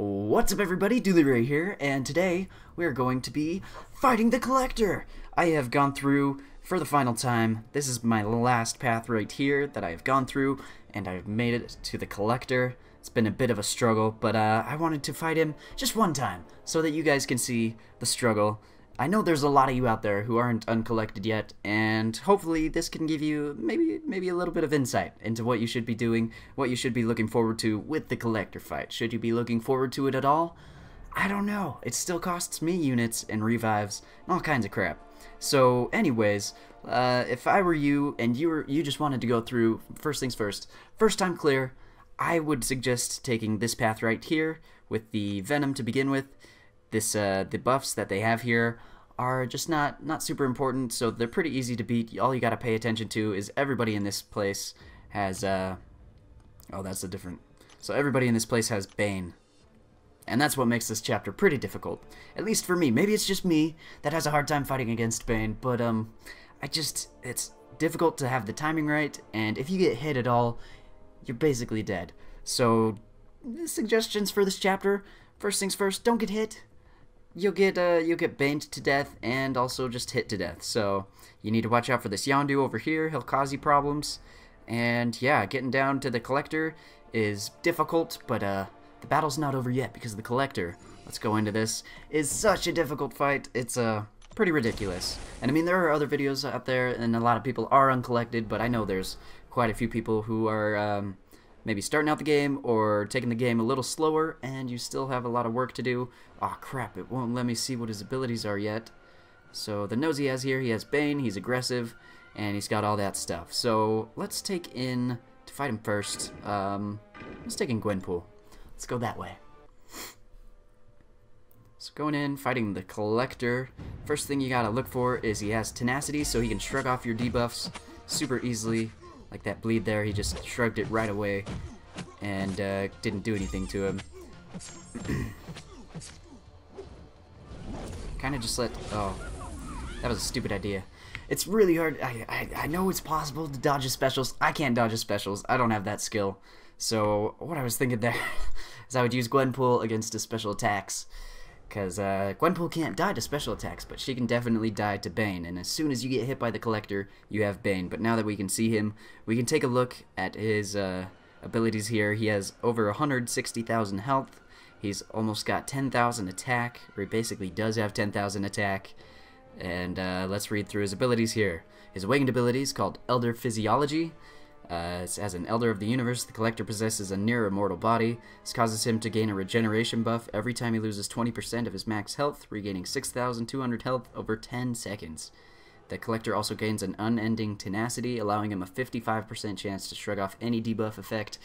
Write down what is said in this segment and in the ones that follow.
What's up everybody, DoolieRay here, and today we are going to be fighting the Collector! I have gone through, for the final time, this is my last path right here that I have gone through, and I've made it to the Collector. It's been a bit of a struggle, but I wanted to fight him just one time, so that you guys can see the struggle. I know there's a lot of you out there who aren't uncollected yet, and hopefully this can give you maybe a little bit of insight into what you should be doing, what you should be looking forward to with the Collector fight. Should you be looking forward to it at all? I don't know. It still costs me units and revives and all kinds of crap. So anyways, if I were you and you just wanted to go through, first things first time clear, I would suggest taking this path right here with the Venom to begin with. The buffs that they have here are just not super important, so they're pretty easy to beat. All you gotta pay attention to is everybody in this place has oh, that's a different. So everybody in this place has Bane, and that's what makes this chapter pretty difficult, at least for me. Maybe it's just me that has a hard time fighting against Bane, but it's difficult to have the timing right, and if you get hit at all, you're basically dead. So suggestions for this chapter: first things first, don't get hit. You'll get baned to death and also just hit to death. So you need to watch out for this Yondu over here. He'll cause you problems. And yeah, getting down to the Collector is difficult, but the battle's not over yet because the Collector, let's go into this, is such a difficult fight. It's pretty ridiculous. And I mean, there are other videos out there and a lot of people are uncollected, but I know there's quite a few people who are maybe starting out the game or taking the game a little slower, and you still have a lot of work to do. Aw, crap, it won't let me see what his abilities are yet. So the nose he has here, he has Bane, he's aggressive, and he's got all that stuff. So let's take in, to fight him first, let's take in Gwenpool. Let's go that way. So going in, fighting the Collector, first thing you gotta look for is he has tenacity, so he can shrug off your debuffs super easily. Like that bleed there, he just shrugged it right away and didn't do anything to him. Kind of just oh, that was a stupid idea. It's really hard. I know it's possible to dodge his specials. I can't dodge his specials. I don't have that skill. So what I was thinking there is I would use Gwenpool against his special attacks. Because Gwenpool can't die to special attacks, but she can definitely die to Bane. And as soon as you get hit by the Collector, you have Bane. But now that we can see him, we can take a look at his abilities here. He has over 160,000 health. He's almost got 10,000 attack, or he basically does have 10,000 attack. And let's read through his abilities here. His awakened ability is called Elder Physiology. As an Elder of the Universe, the Collector possesses a near-immortal body. This causes him to gain a regeneration buff every time he loses 20% of his max health, regaining 6,200 health over 10 seconds. The Collector also gains an unending tenacity, allowing him a 55% chance to shrug off any debuff effect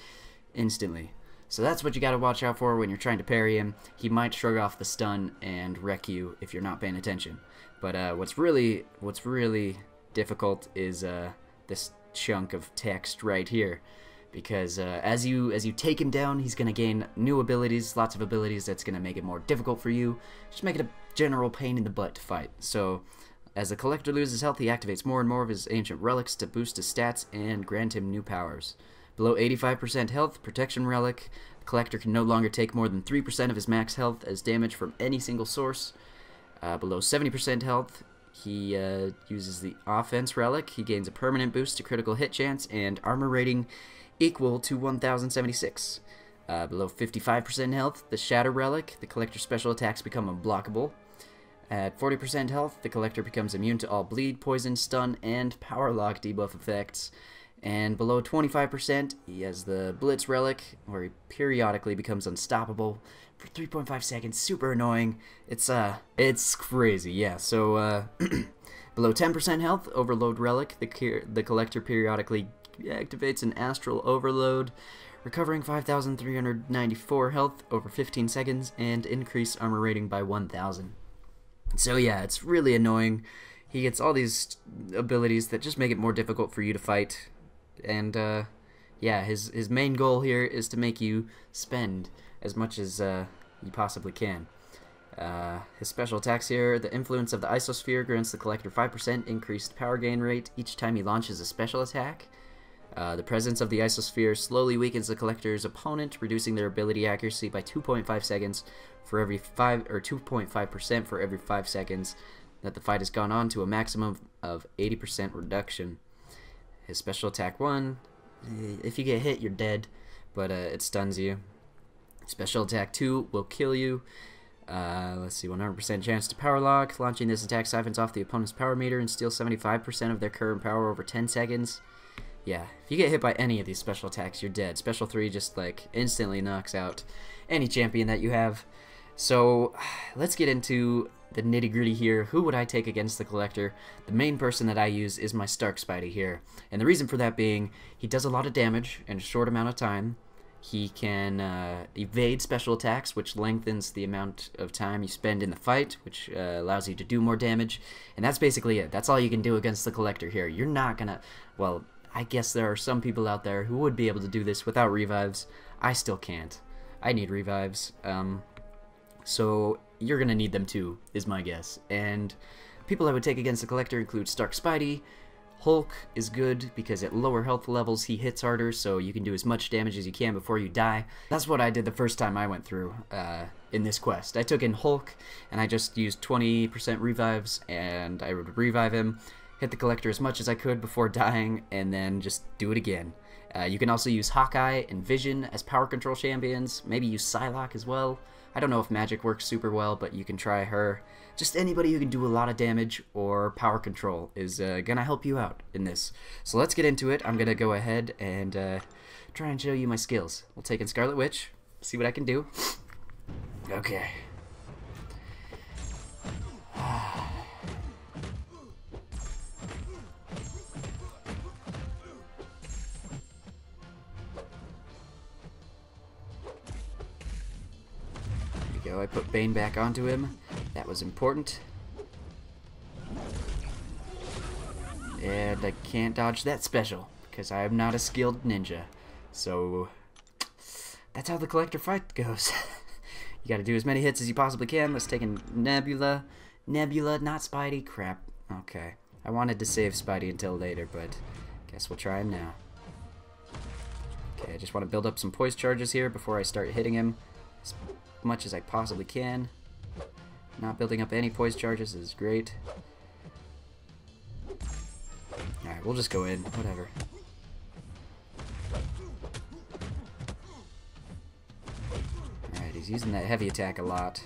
instantly. So that's what you gotta watch out for when you're trying to parry him. He might shrug off the stun and wreck you if you're not paying attention. But what's really difficult is this chunk of text right here, because as you take him down, he's gonna gain new abilities, lots of abilities that's gonna make it more difficult for you, just make it a general pain in the butt to fight. So as the Collector loses health, he activates more and more of his ancient relics to boost his stats and grant him new powers. Below 85% health, Protection Relic, the Collector can no longer take more than 3% of his max health as damage from any single source. Below 70% health, he uses the Offense Relic. He gains a permanent boost to critical hit chance and armor rating equal to 1076. Below 55% health, the Shatter Relic. The Collector's special attacks become unblockable. At 40% health, the Collector becomes immune to all bleed, poison, stun, and power lock debuff effects. And below 25%, he has the Blitz Relic, where he periodically becomes unstoppable for 3.5 seconds. Super annoying. It's crazy, yeah. So, below 10% health, Overload Relic. The Collector periodically activates an Astral Overload, recovering 5,394 health over 15 seconds, and increase armor rating by 1,000. So yeah, it's really annoying. He gets all these abilities that just make it more difficult for you to fight. And yeah, his main goal here is to make you spend as much as you possibly can. His special attacks here: the influence of the Isosphere grants the Collector 5% increased power gain rate each time he launches a special attack. The presence of the isosphere slowly weakens the collector's opponent, reducing their ability accuracy by 2.5 seconds for every 2.5% for every 5 seconds that the fight has gone on, to a maximum of 80% reduction. His special attack 1, if you get hit, you're dead, but it stuns you. Special attack 2 will kill you. Let's see, 100% chance to power lock. Launching this attack siphons off the opponent's power meter and steals 75% of their current power over 10 seconds. Yeah, if you get hit by any of these special attacks, you're dead. Special 3 just like instantly knocks out any champion that you have. So let's get into the nitty-gritty here. Who would I take against the Collector? The main person that I use is my Stark Spidey here. And the reason for that being, he does a lot of damage in a short amount of time. He can evade special attacks, which lengthens the amount of time you spend in the fight, which allows you to do more damage. And that's basically it. That's all you can do against the Collector here. You're not gonna... Well, I guess there are some people out there who would be able to do this without revives. I still can't. I need revives. So you're gonna need them too, is my guess. And people I would take against the Collector include Stark Spidey. Hulk is good because at lower health levels he hits harder, so you can do as much damage as you can before you die. That's what I did the first time I went through in this quest. I took in Hulk and I just used 20% revives, and I would revive him, hit the Collector as much as I could before dying, and then just do it again. You can also use Hawkeye and Vision as power control champions. Maybe use Psylocke as well. I don't know if magic works super well, but you can try her. Just anybody who can do a lot of damage or power control is gonna help you out in this. So let's get into it. I'm gonna go ahead and try and show you my skills. We'll take in Scarlet Witch, see what I can do. Okay. Go. I put Bane back onto him. That was important. And I can't dodge that special because I am not a skilled ninja. So that's how the Collector fight goes. You gotta do as many hits as you possibly can. Let's take in Nebula. Nebula, not Spidey. Crap. Okay. I wanted to save Spidey until later, but guess we'll try him now. Okay, I just want to build up some poise charges here before I start hitting him as much as I possibly can. Not building up any poise charges is great. Alright, we'll just go in. Whatever. Alright, he's using that heavy attack a lot.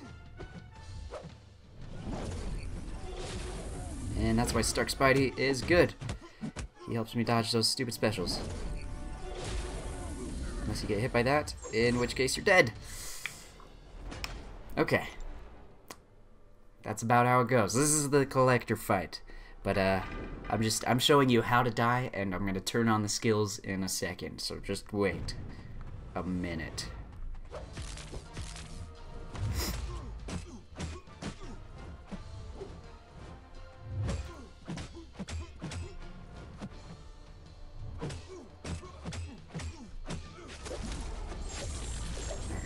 And that's why Stark Spidey is good. He helps me dodge those stupid specials. Unless you get hit by that, in which case you're dead. Okay. That's about how it goes. This is the Collector fight. But I'm showing you how to die, and I'm gonna turn on the skills in a second. So just wait a minute.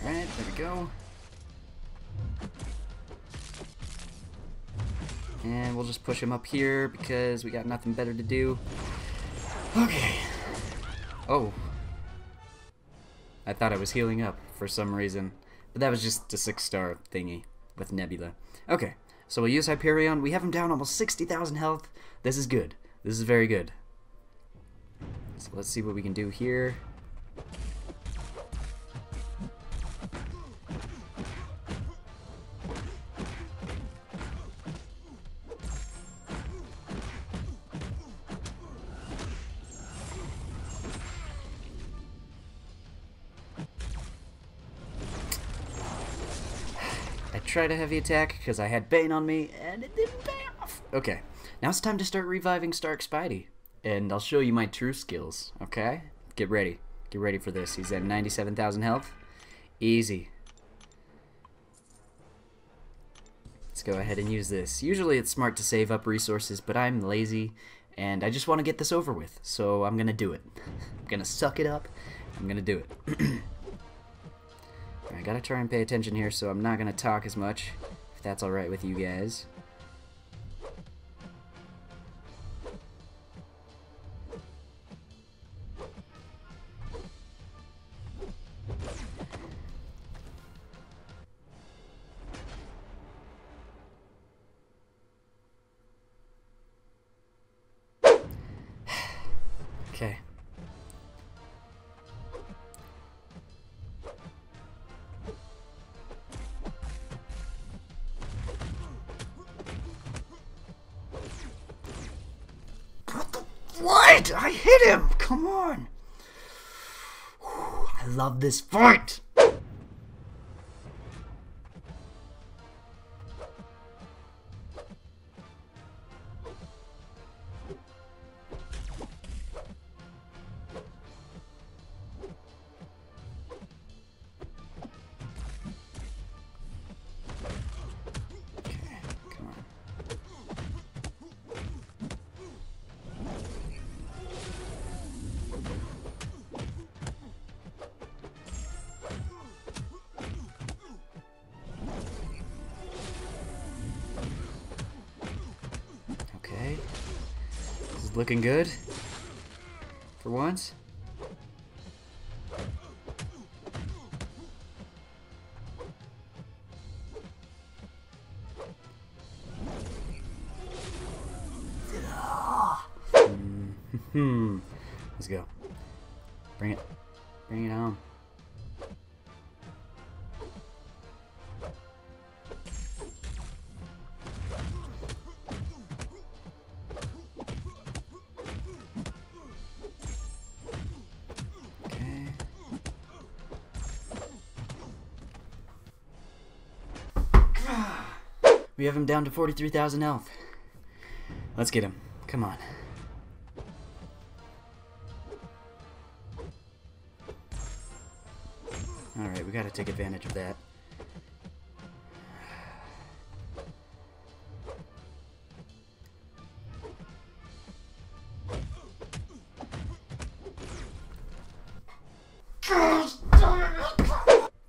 Alright, there we go. And we'll just push him up here because we got nothing better to do. Okay. Oh. I thought I was healing up for some reason. But that was just a 6-star thingy with Nebula. Okay. So we'll use Hyperion. We have him down almost 60,000 health. This is good. This is very good. So let's see what we can do here. Tried a heavy attack because I had Bane on me and it didn't pay off. Okay, now it's time to start reviving Stark Spidey, and I'll show you my true skills. Okay, get ready for this. He's at 97,000 health. Easy. Let's go ahead and use this. Usually it's smart to save up resources, but I'm lazy and I just want to get this over with, so I'm gonna do it. I'm gonna suck it up. I'm gonna do it. I gotta try and pay attention here, so I'm not gonna talk as much, if that's alright with you guys. Okay. What? I hit him! Come on! I love this fight! Okay. This is looking good. For once. Let's go. Bring it. Bring it home. Okay. We have him down to 43,000 health. Let's get him. Come on. Alright, we gotta take advantage of that.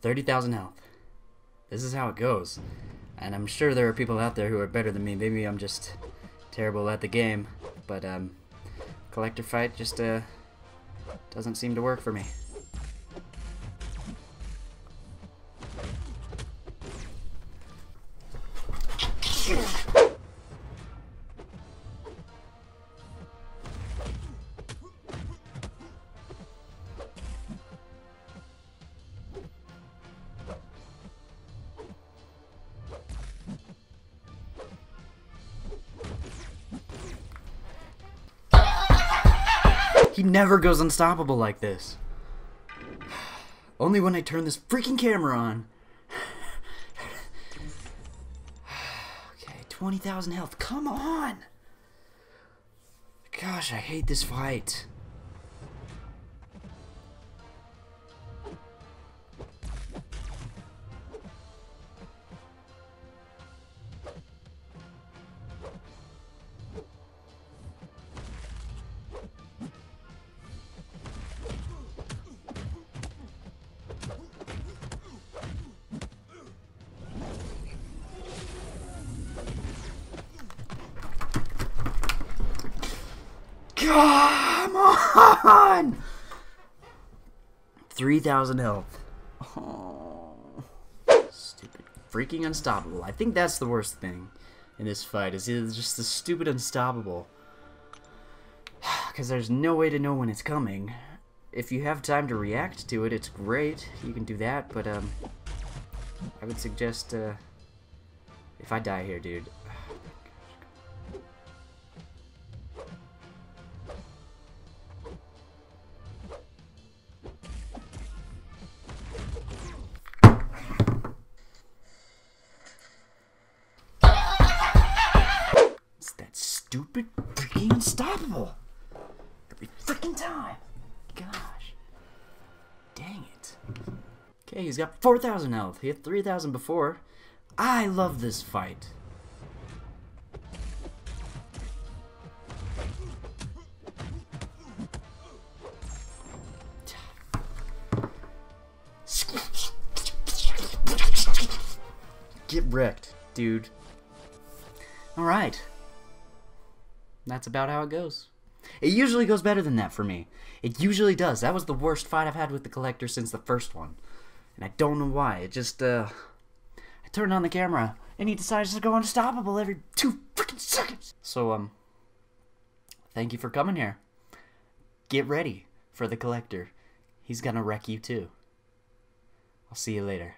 $30,000 health. This is how it goes. And I'm sure there are people out there who are better than me. Maybe I'm just terrible at the game. But, collector fight just, doesn't seem to work for me. He never goes unstoppable like this. Only when I turn this freaking camera on. Okay, 20,000 health. Come on! Gosh, I hate this fight. Come on! 3,000 health. Oh, stupid freaking unstoppable. I think that's the worst thing in this fight, is just the stupid unstoppable. Because there's no way to know when it's coming. If you have time to react to it, it's great. You can do that, but I would suggest if I die here, dude. Stupid freaking unstoppable every freaking time. Gosh, dang it. Okay, he's got 4,000 health. He had 3,000 before. I love this fight. Get wrecked, dude. All right. That's about how it goes. It usually goes better than that for me. It usually does. That was the worst fight I've had with the collector since the first one. And I don't know why. It just, I turned on the camera, and he decides to go unstoppable every 2 freaking seconds. So, thank you for coming here. get ready for the collector. He's gonna wreck you too. I'll see you later.